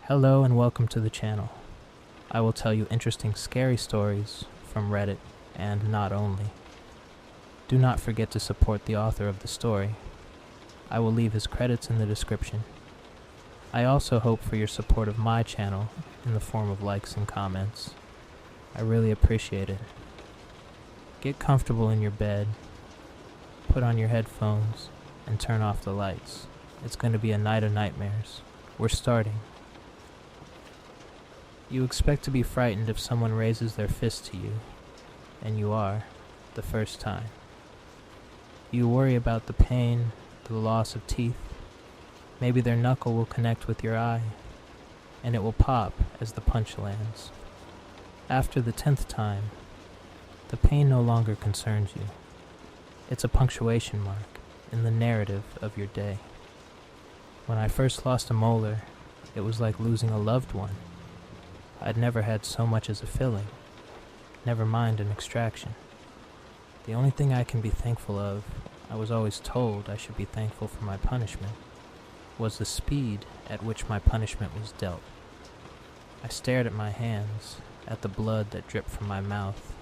Hello and welcome to the channel. I will tell you interesting scary stories from Reddit and not only. Do not forget to support the author of the story. I will leave his credits in the description. I also hope for your support of my channel in the form of likes and comments. I really appreciate it. Get comfortable in your bed, put on your headphones, and turn off the lights. It's going to be a night of nightmares. We're starting. You expect to be frightened if someone raises their fist to you, and you are, the first time. You worry about the pain, the loss of teeth. Maybe their knuckle will connect with your eye, and it will pop as the punch lands. After the 10th time, the pain no longer concerns you. It's a punctuation mark in the narrative of your day. When I first lost a molar, it was like losing a loved one. I'd never had so much as a filling, never mind an extraction. The only thing I can be thankful of, I was always told I should be thankful for my punishment, was the speed at which my punishment was dealt. I stared at my hands, at the blood that dripped from my mouth,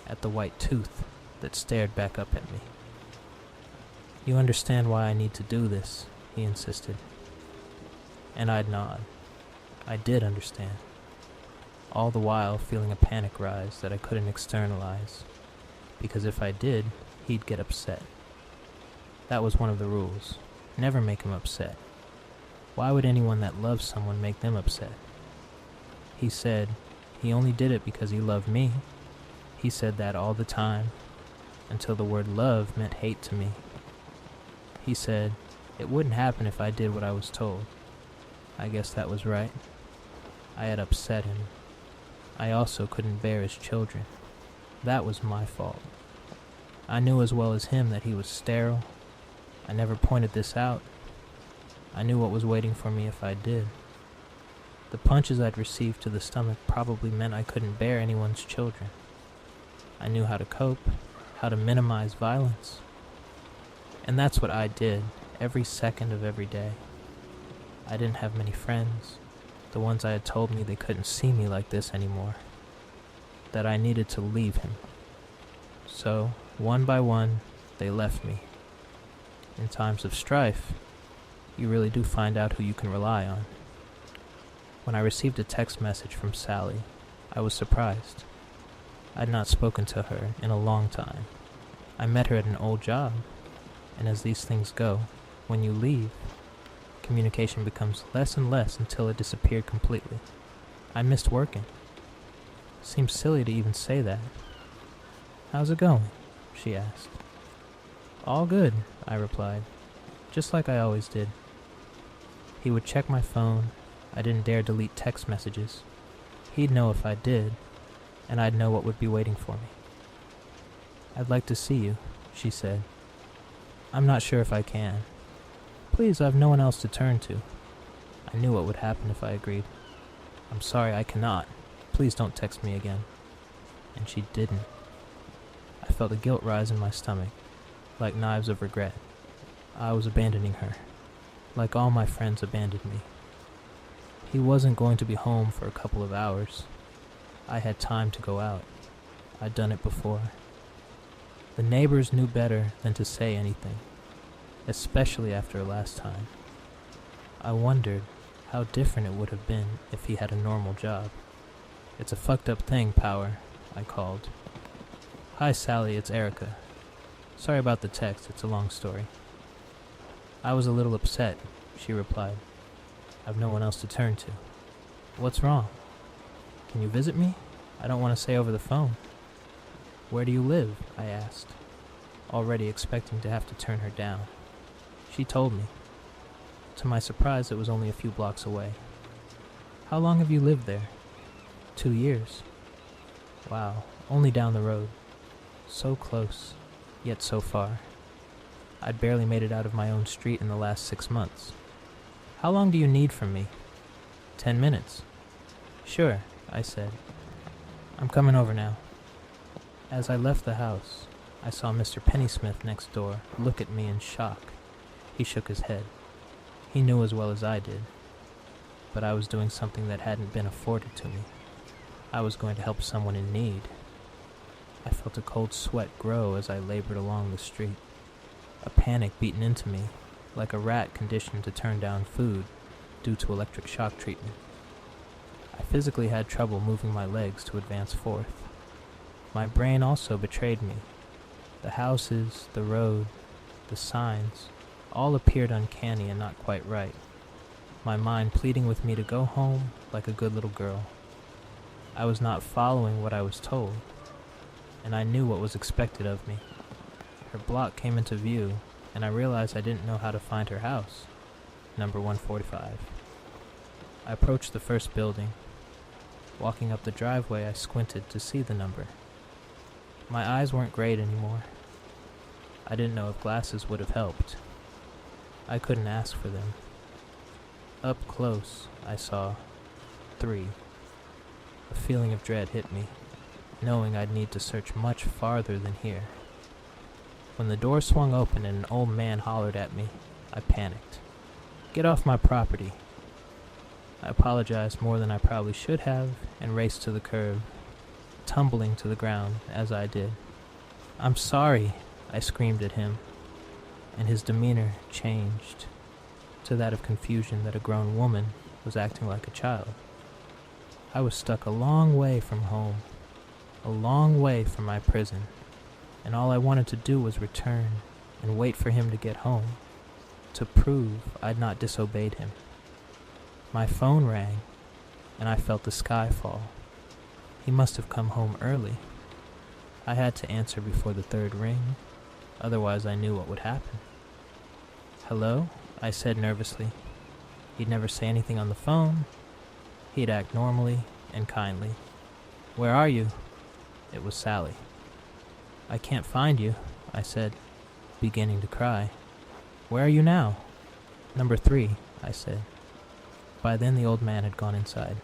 at the white tooth that stared back up at me. "You understand why I need to do this," he insisted. And I'd nod. I did understand. All the while feeling a panic rise that I couldn't externalize, because if I did, he'd get upset. That was one of the rules. Never make him upset. Why would anyone that loves someone make them upset? He said he only did it because he loved me. He said that all the time, until the word love meant hate to me. He said it wouldn't happen if I did what I was told. I guess that was right. I had upset him. I also couldn't bear his children. That was my fault. I knew as well as him that he was sterile. I never pointed this out. I knew what was waiting for me if I did. The punches I'd received to the stomach probably meant I couldn't bear anyone's children. I knew how to cope, how to minimize violence. And that's what I did every second of every day. I didn't have many friends. The ones I had told me they couldn't see me like this anymore, that I needed to leave him. So, one by one, they left me. In times of strife, you really do find out who you can rely on. When I received a text message from Sally, I was surprised. I'd not spoken to her in a long time. I met her at an old job, and as these things go, when you leave, communication becomes less and less until it disappeared completely. I missed working. Seems silly to even say that. "How's it going?" she asked. "All good," I replied, just like I always did. He would check my phone. I didn't dare delete text messages. He'd know if I did, and I'd know what would be waiting for me. "I'd like to see you," she said. "I'm not sure if I can. Please, I've no one else to turn to." I knew what would happen if I agreed. "I'm sorry, I cannot. Please don't text me again." And she didn't. I felt a guilt rise in my stomach, like knives of regret. I was abandoning her, like all my friends abandoned me. He wasn't going to be home for a couple of hours. I had time to go out. I'd done it before. The neighbors knew better than to say anything, especially after last time. I wondered how different it would have been if he had a normal job. "It's a fucked up thing, Power," I called. "Hi Sally, it's Erica. Sorry about the text, it's a long story." "I was a little upset," she replied. "I've no one else to turn to." "What's wrong? Can you visit me? I don't want to say over the phone." "Where do you live?" I asked, already expecting to have to turn her down. She told me. To my surprise, it was only a few blocks away. "How long have you lived there?" 2 years. Wow, only down the road. So close, yet so far. I'd barely made it out of my own street in the last 6 months. "How long do you need from me?" 10 minutes. "Sure," I said. "I'm coming over now." As I left the house, I saw Mr. Pennysmith next door look at me in shock. He shook his head. He knew as well as I did. but I was doing something that hadn't been afforded to me. I was going to help someone in need. I felt a cold sweat grow as I labored along the street, a panic beaten into me, like a rat conditioned to turn down food due to electric shock treatment. I physically had trouble moving my legs to advance forth. My brain also betrayed me. The houses, the road, the signs, all appeared uncanny and not quite right, my mind pleading with me to go home like a good little girl. I was not following what I was told, and I knew what was expected of me. Her block came into view, and I realized I didn't know how to find her house, number 145. I approached the first building. Walking up the driveway, I squinted to see the number. My eyes weren't great anymore. I didn't know if glasses would have helped. I couldn't ask for them. Up close, I saw 3. A feeling of dread hit me, knowing I'd need to search much farther than here. When the door swung open and an old man hollered at me, I panicked. "Get off my property." I apologized more than I probably should have and raced to the curb, tumbling to the ground as I did. "I'm sorry," I screamed at him, and his demeanor changed to that of confusion that a grown woman was acting like a child. I was stuck a long way from home, a long way from my prison, and all I wanted to do was return and wait for him to get home, to prove I'd not disobeyed him. My phone rang, and I felt the sky fall. He must have come home early. I had to answer before the 3rd ring, otherwise I knew what would happen. "Hello?" I said nervously. He'd never say anything on the phone. He'd act normally and kindly. "Where are you?" It was Sally. "I can't find you," I said, beginning to cry. "Where are you now?" "Number 3, I said. By then the old man had gone inside.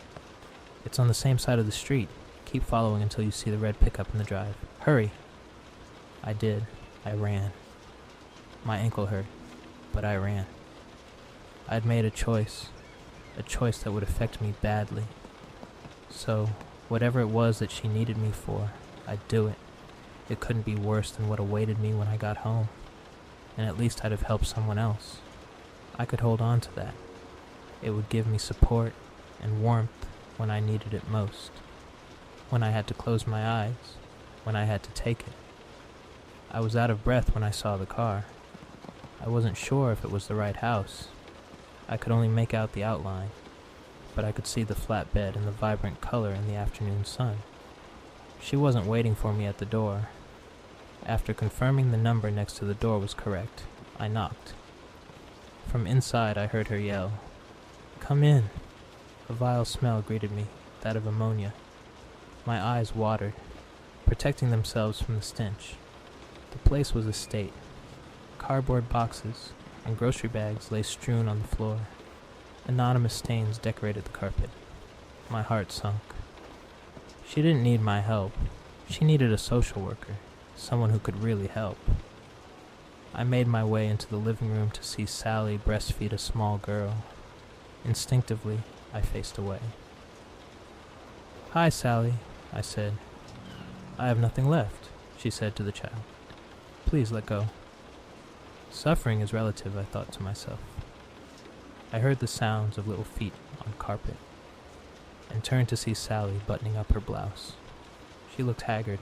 "It's on the same side of the street. Keep following until you see the red pickup in the drive. Hurry." I did. I ran. My ankle hurt, but I ran. I'd made a choice that would affect me badly. So, whatever it was that she needed me for, I'd do it. It couldn't be worse than what awaited me when I got home, and at least I'd have helped someone else. I could hold on to that. It would give me support and warmth when I needed it most, when I had to close my eyes, when I had to take it. I was out of breath when I saw the car. I wasn't sure if it was the right house. I could only make out the outline, but I could see the flatbed and the vibrant color in the afternoon sun. She wasn't waiting for me at the door. After confirming the number next to the door was correct, I knocked. From inside I heard her yell, "Come in." A vile smell greeted me, that of ammonia. My eyes watered, protecting themselves from the stench. The place was a state. Cardboard boxes and grocery bags lay strewn on the floor. Anonymous stains decorated the carpet. My heart sunk. She didn't need my help. She needed a social worker, someone who could really help. I made my way into the living room to see Sally breastfeed a small girl. Instinctively, I faced away. "Hi, Sally," I said. "I have nothing left," she said to the child. "Please let go." Suffering is relative, I thought to myself. I heard the sounds of little feet on carpet, and turned to see Sally buttoning up her blouse. She looked haggard,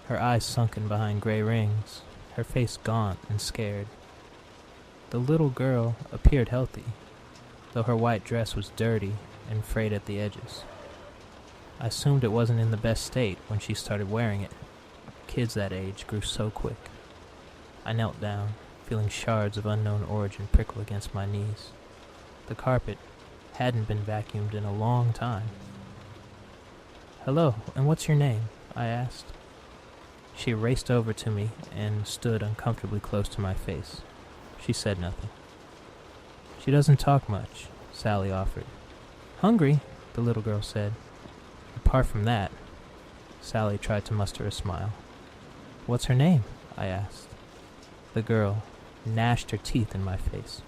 her eyes sunken behind gray rings, her face gaunt and scared. The little girl appeared healthy, though her white dress was dirty and frayed at the edges. I assumed it wasn't in the best state when she started wearing it. Kids that age grew so quick. I knelt down, feeling shards of unknown origin prickle against my knees. The carpet hadn't been vacuumed in a long time. "Hello, and what's your name?" I asked. She raced over to me and stood uncomfortably close to my face. She said nothing. "She doesn't talk much," Sally offered. "Hungry?" the little girl said. Apart from that, Sally tried to muster a smile. "What's her name?" I asked. The girl gnashed her teeth in my face.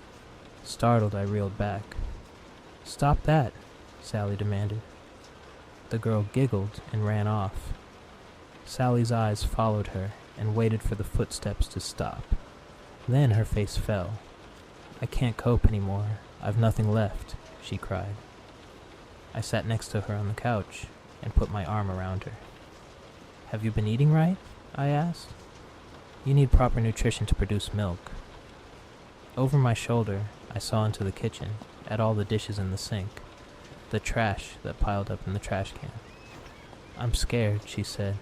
Startled, I reeled back. "Stop that," Sally demanded. The girl giggled and ran off. Sally's eyes followed her and waited for the footsteps to stop. Then her face fell. "I can't cope anymore. I've nothing left," she cried. I sat next to her on the couch and put my arm around her. "Have you been eating right?" I asked. "You need proper nutrition to produce milk." Over my shoulder, I saw into the kitchen, at all the dishes in the sink, the trash that piled up in the trash can. "I'm scared," she said,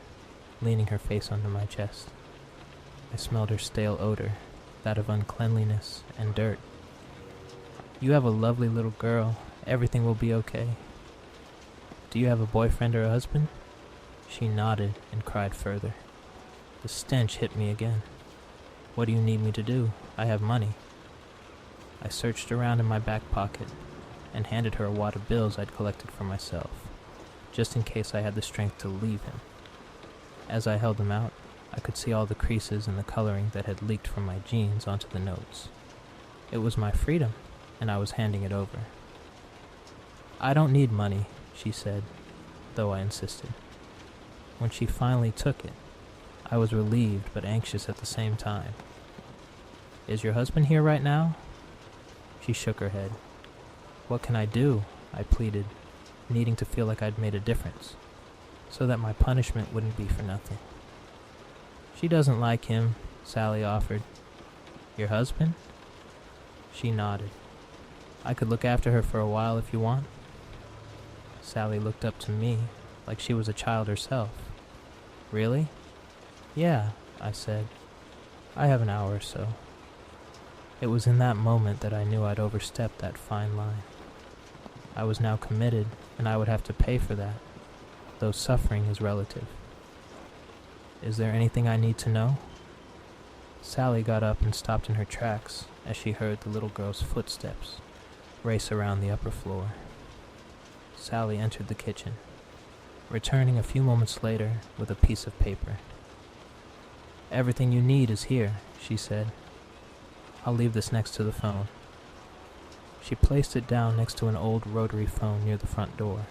leaning her face onto my chest. I smelled her stale odor, that of uncleanliness and dirt. "You have a lovely little girl. Everything will be okay. Do you have a boyfriend or a husband?" She nodded and cried further. The stench hit me again. "What do you need me to do? I have money." I searched around in my back pocket and handed her a wad of bills I'd collected for myself, just in case I had the strength to leave him. As I held them out, I could see all the creases and the coloring that had leaked from my jeans onto the notes. It was my freedom, and I was handing it over. "I don't need money," she said, though I insisted. When she finally took it, I was relieved but anxious at the same time. "Is your husband here right now?" She shook her head. "What can I do?" I pleaded, needing to feel like I'd made a difference, so that my punishment wouldn't be for nothing. "She doesn't like him," Sally offered. "Your husband?" She nodded. "I could look after her for a while if you want." Sally looked up to me like she was a child herself. "Really?" "Yeah," I said. "I have an hour or so." It was in that moment that I knew I'd overstepped that fine line. I was now committed, and I would have to pay for that, though suffering is relative. "Is there anything I need to know?" Sally got up and stopped in her tracks as she heard the little girl's footsteps race around the upper floor. Sally entered the kitchen, returning a few moments later with a piece of paper. "Everything you need is here," she said. "I'll leave this next to the phone." She placed it down next to an old rotary phone near the front door.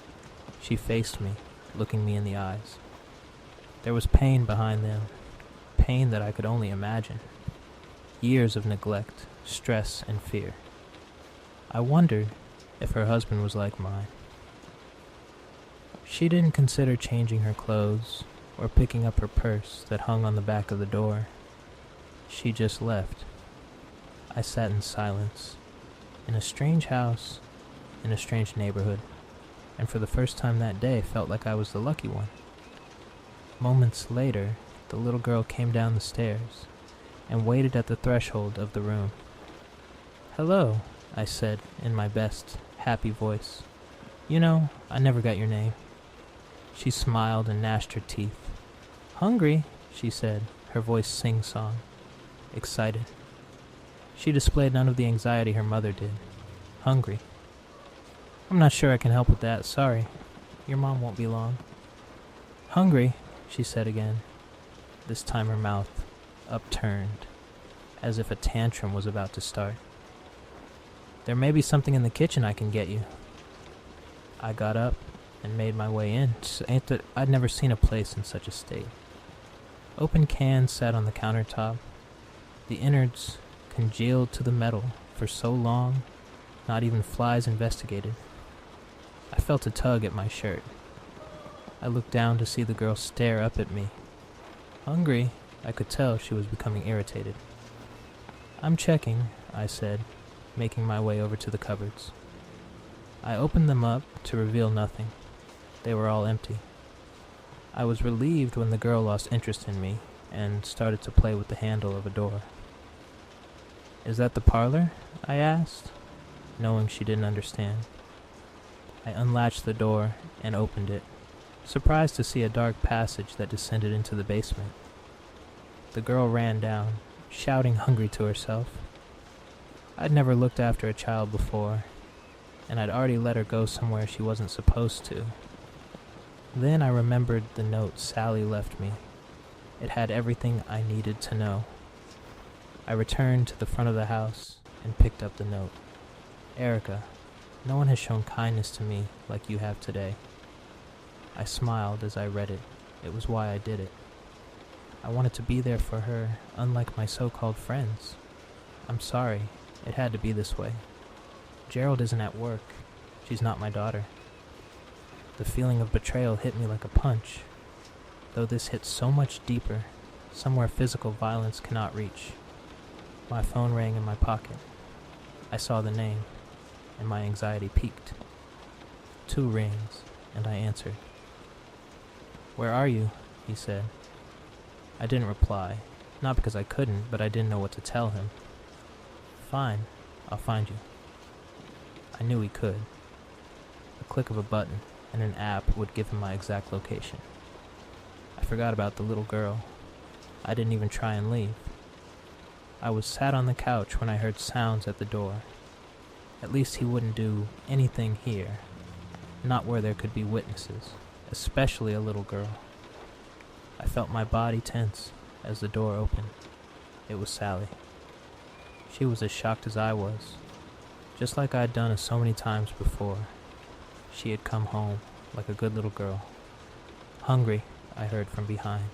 She faced me, looking me in the eyes. There was pain behind them, pain that I could only imagine. Years of neglect, stress, and fear. I wondered if her husband was like mine. She didn't consider changing her clothes or picking up her purse that hung on the back of the door. She just left. I sat in silence, in a strange house, in a strange neighborhood, and for the first time that day felt like I was the lucky one. Moments later, the little girl came down the stairs and waited at the threshold of the room. "Hello," I said in my best, happy voice. "You know, I never got your name." She smiled and gnashed her teeth. "Hungry?" she said, her voice sing-song, excited. She displayed none of the anxiety her mother did. "Hungry? I'm not sure I can help with that, sorry. Your mom won't be long." "Hungry?" she said again, this time her mouth upturned, as if a tantrum was about to start. "There may be something in the kitchen I can get you." I got up and made my way in. I'd never seen a place in such a state. Open cans sat on the countertop, the innards congealed to the metal for so long, not even flies investigated. I felt a tug at my shirt. I looked down to see the girl stare up at me. "Hungry?" I could tell she was becoming irritated. "I'm checking," I said, making my way over to the cupboards. I opened them up to reveal nothing. They were all empty. I was relieved when the girl lost interest in me and started to play with the handle of a door. "Is that the parlor?" I asked, knowing she didn't understand. I unlatched the door and opened it, surprised to see a dark passage that descended into the basement. The girl ran down, shouting hungry to herself. I'd never looked after a child before, and I'd already let her go somewhere she wasn't supposed to. Then I remembered the note Sally left me. It had everything I needed to know. I returned to the front of the house and picked up the note. "Erica, No one has shown kindness to me like you have today. I smiled as I read it. It was why I did it. I wanted to be there for her, unlike my so-called friends. I'm sorry. It had to be this way. Gerald isn't at work. She's not my daughter. The feeling of betrayal hit me like a punch, though this hit so much deeper, somewhere physical violence cannot reach. My phone rang in my pocket. I saw the name, and my anxiety peaked. 2 rings, and I answered. "Where are you?" he said. I didn't reply, not because I couldn't, but I didn't know what to tell him. "Fine, I'll find you." I knew he could. A click of a button and an app would give him my exact location. I forgot about the little girl. I didn't even try and leave. I was sat on the couch when I heard sounds at the door. At least he wouldn't do anything here, not where there could be witnesses, especially a little girl. I felt my body tense as the door opened. It was Sally. She was as shocked as I was, just like I had done so many times before. She had come home like a good little girl. "Hungry," I heard from behind.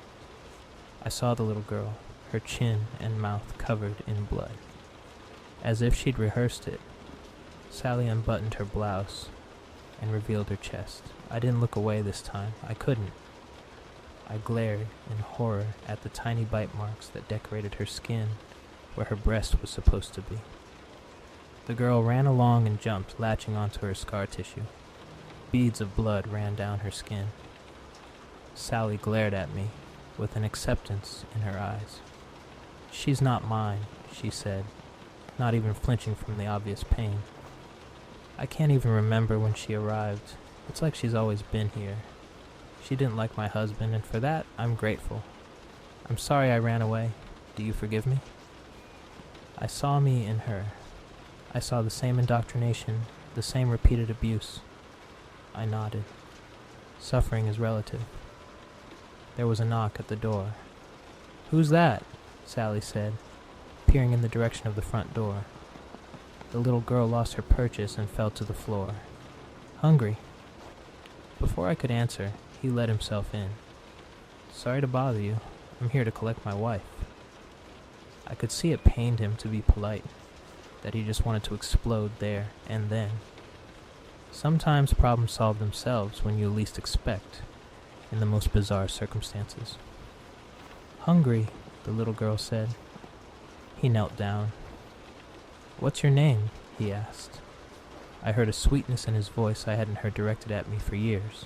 I saw the little girl, her chin and mouth covered in blood. As if she'd rehearsed it, Sally unbuttoned her blouse and revealed her chest. I didn't look away this time. I couldn't. I glared in horror at the tiny bite marks that decorated her skin where her breast was supposed to be. The girl ran along and jumped, latching onto her scar tissue. Beads of blood ran down her skin. Sally glared at me with an acceptance in her eyes. "She's not mine," she said, not even flinching from the obvious pain. "I can't even remember when she arrived. It's like she's always been here. She didn't like my husband, and for that, I'm grateful. I'm sorry I ran away. Do you forgive me?" I saw me in her. I saw the same indoctrination, the same repeated abuse. I nodded. Suffering is relative. There was a knock at the door. "Who's that?" Sally said, peering in the direction of the front door. The little girl lost her purchase and fell to the floor. "Hungry." Before I could answer, he let himself in. "Sorry to bother you. I'm here to collect my wife." I could see it pained him to be polite, that he just wanted to explode there and then. Sometimes problems solve themselves when you least expect, in the most bizarre circumstances. "Hungry," the little girl said. He knelt down. "What's your name?" he asked. I heard a sweetness in his voice I hadn't heard directed at me for years.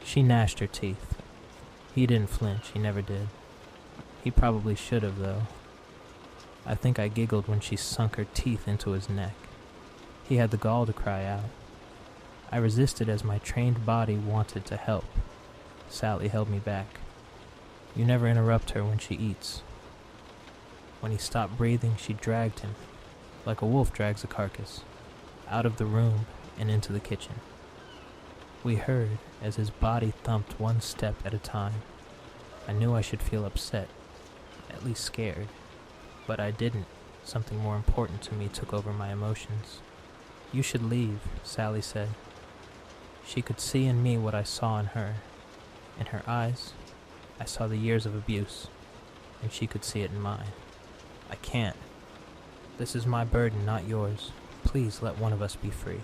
She gnashed her teeth. He didn't flinch, he never did. He probably should have, though. I think I giggled when she sunk her teeth into his neck. He had the gall to cry out. I resisted as my trained body wanted to help. Sally held me back. "You never interrupt her when she eats." When he stopped breathing, she dragged him, like a wolf drags a carcass, out of the room and into the kitchen. We heard as his body thumped one step at a time. I knew I should feel upset, at least scared, but I didn't. Something more important to me took over my emotions. "You should leave," Sally said. She could see in me what I saw in her. In her eyes, I saw the years of abuse, and she could see it in mine. "I can't. This is my burden, not yours. Please let one of us be free."